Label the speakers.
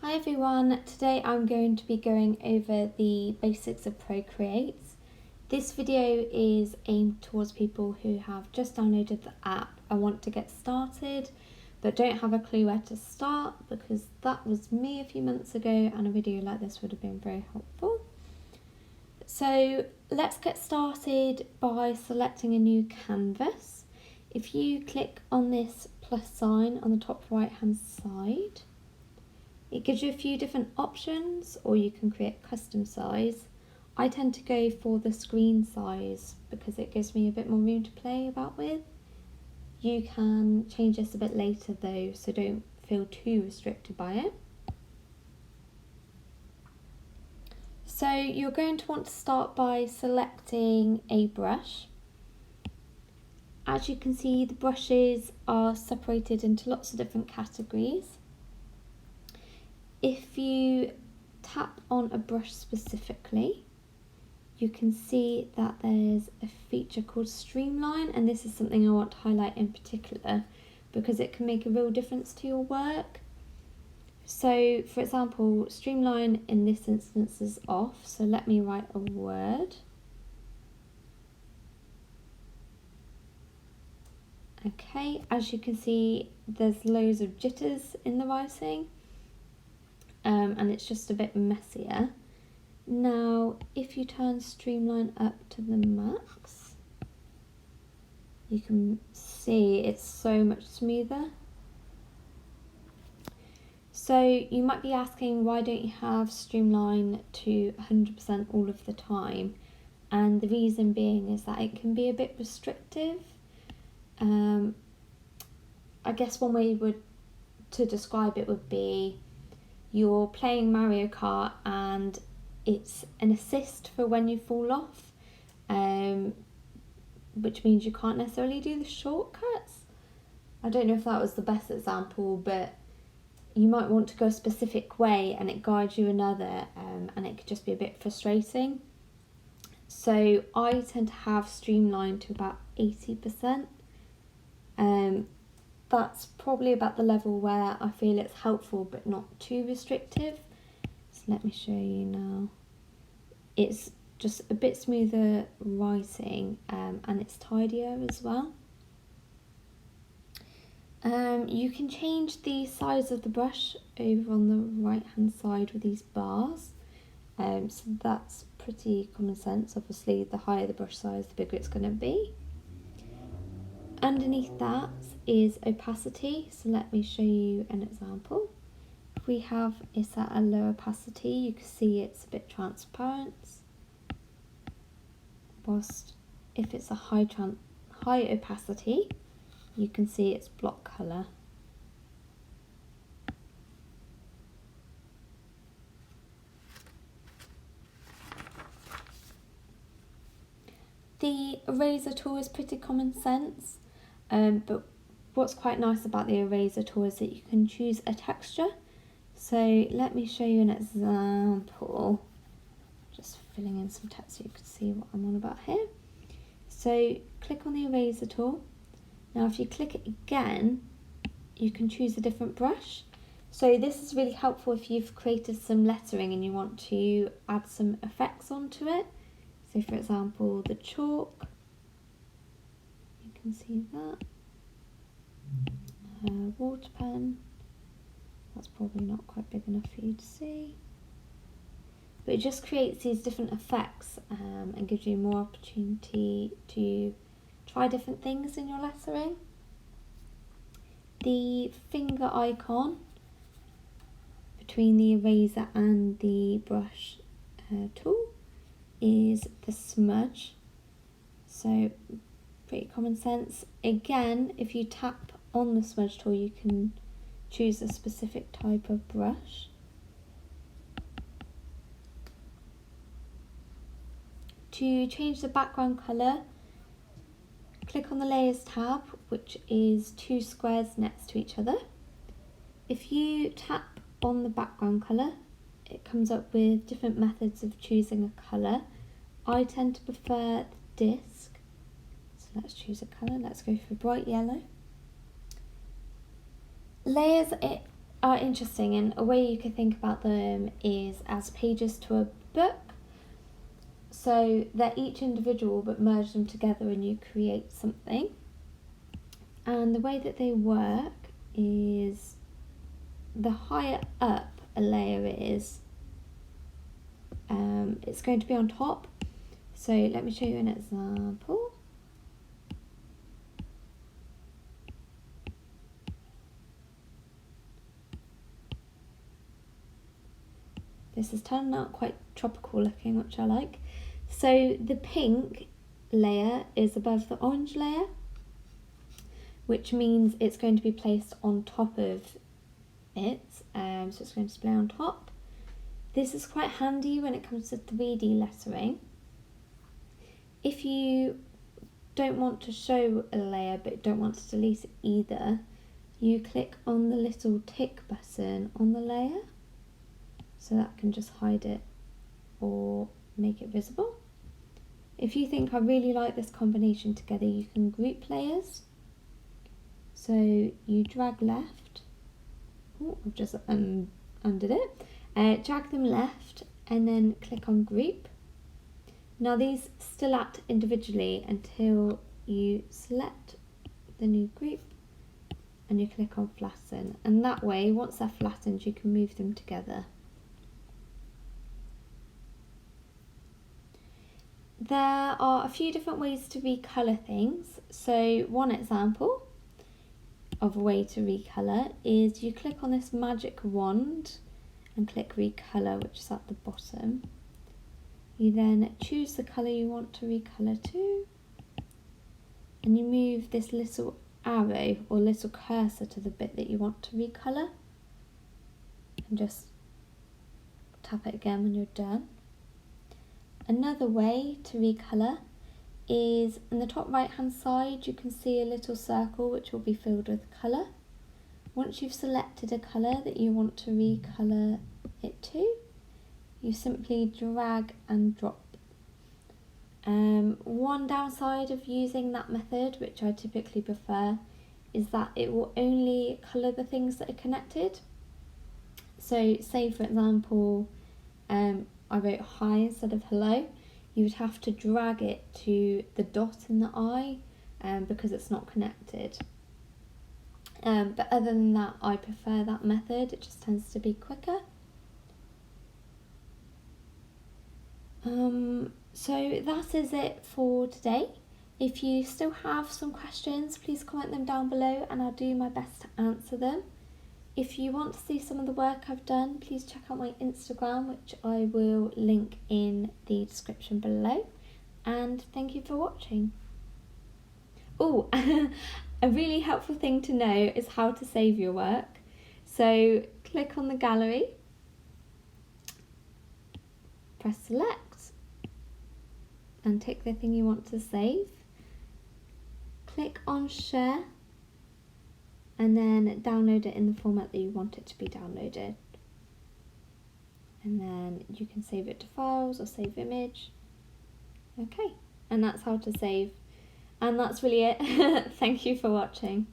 Speaker 1: Hi everyone, today I'm going to be going over the basics of Procreate. This video is aimed towards people who have just downloaded the app and want to get started but don't have a clue where to start, because that was me a few months ago and a video like this would have been very helpful. So let's get started by selecting a new canvas. If you click on this plus sign on the top right hand side, it gives you a few different options, or you can create custom size. I tend to go for the screen size because it gives me a bit more room to play about with. You can change this a bit later though, so don't feel too restricted by it. So you're going to want to start by selecting a brush. As you can see, the brushes are separated into lots of different categories. If you tap on a brush specifically, you can see that there's a feature called Streamline, and this is something I want to highlight in particular because it can make a real difference to your work. So for example, Streamline in this instance is off, so let me write a word. Okay, as you can see, there's loads of jitters in the writing. And it's just a bit messier. Now, if you turn Streamline up to the max, you can see it's so much smoother. So you might be asking, why don't you have Streamline to 100% all of the time? And the reason being is that it can be a bit restrictive. I guess one way to describe it would be, you're playing Mario Kart and it's an assist for when you fall off, which means you can't necessarily do the shortcuts. I don't know if that was the best example, but you might want to go a specific way and it guides you another, and it could just be a bit frustrating. So I tend to have Streamline to about 80%. That's probably about the level where I feel it's helpful but not too restrictive. So let me show you now. It's just a bit smoother writing, and it's tidier as well. You can change the size of the brush over on the right hand side with these bars. So that's pretty common sense. Obviously the higher the brush size, the bigger it's going to be. Underneath that is opacity, so let me show you an example. If we have it at a low opacity, you can see it's a bit transparent, whilst if it's a high opacity, you can see it's block colour. The eraser tool is pretty common sense. But what's quite nice about the eraser tool is that you can choose a texture. So let me show you an example. Just filling in some text so you can see what I'm on about here. So click on the eraser tool. Now if you click it again, you can choose a different brush. So this is really helpful if you've created some lettering and you want to add some effects onto it. So for example, the chalk. You can see that. Water pen, that's probably not quite big enough for you to see, but it just creates these different effects, and gives you more opportunity to try different things in your lettering. The finger icon between the eraser and the brush tool is the smudge, so pretty common sense. Again, if you tap on the smudge tool, you can choose a specific type of brush. To change the background colour, click on the Layers tab, which is two squares next to each other. If you tap on the background colour, it comes up with different methods of choosing a colour. I tend to prefer the disc. Let's choose a colour, let's go for bright yellow. Layers, it are interesting, and a way you could think about them is as pages to a book. So they're each individual, but merge them together and you create something. And the way that they work is the higher up a layer is, it's going to be on top. So let me show you an example. This is turning out quite tropical looking, which I like. So the pink layer is above the orange layer, which means it's going to be placed on top of it. So it's going to display on top. This is quite handy when it comes to 3D lettering. If you don't want to show a layer but don't want to delete it either, you click on the little tick button on the layer, so that can just hide it or make it visible. If you think I really like this combination together, you can group layers. So you drag left. Oh, I've just undid it. Drag them left and then click on group. Now these still act individually until you select the new group and you click on flatten, and that way once they're flattened you can move them together. There are a few different ways to recolour things. So one example of a way to recolour is you click on this magic wand and click recolour, which is at the bottom. You then choose the colour you want to recolour to, and you move this little arrow or little cursor to the bit that you want to recolour and just tap it again when you're done. Another way to recolour is in the top right hand side you can see a little circle which will be filled with colour. Once you've selected a colour that you want to recolour it to, you simply drag and drop. One downside of using that method, which I typically prefer, is that it will only colour the things that are connected. So say for example I wrote hi instead of hello, you would have to drag it to the dot in the eye because it's not connected. But other than that, I prefer that method. It just tends to be quicker. So that is it for today. If you still have some questions, please comment them down below and I'll do my best to answer them. If you want to see some of the work I've done, please check out my Instagram, which I will link in the description below. And thank you for watching. Oh, a really helpful thing to know is how to save your work. So click on the gallery, press select, and tick the thing you want to save. Click on share, and then download it in the format that you want it to be downloaded. And then you can save it to files or save image. Okay, and that's how to save. And that's really it. Thank you for watching.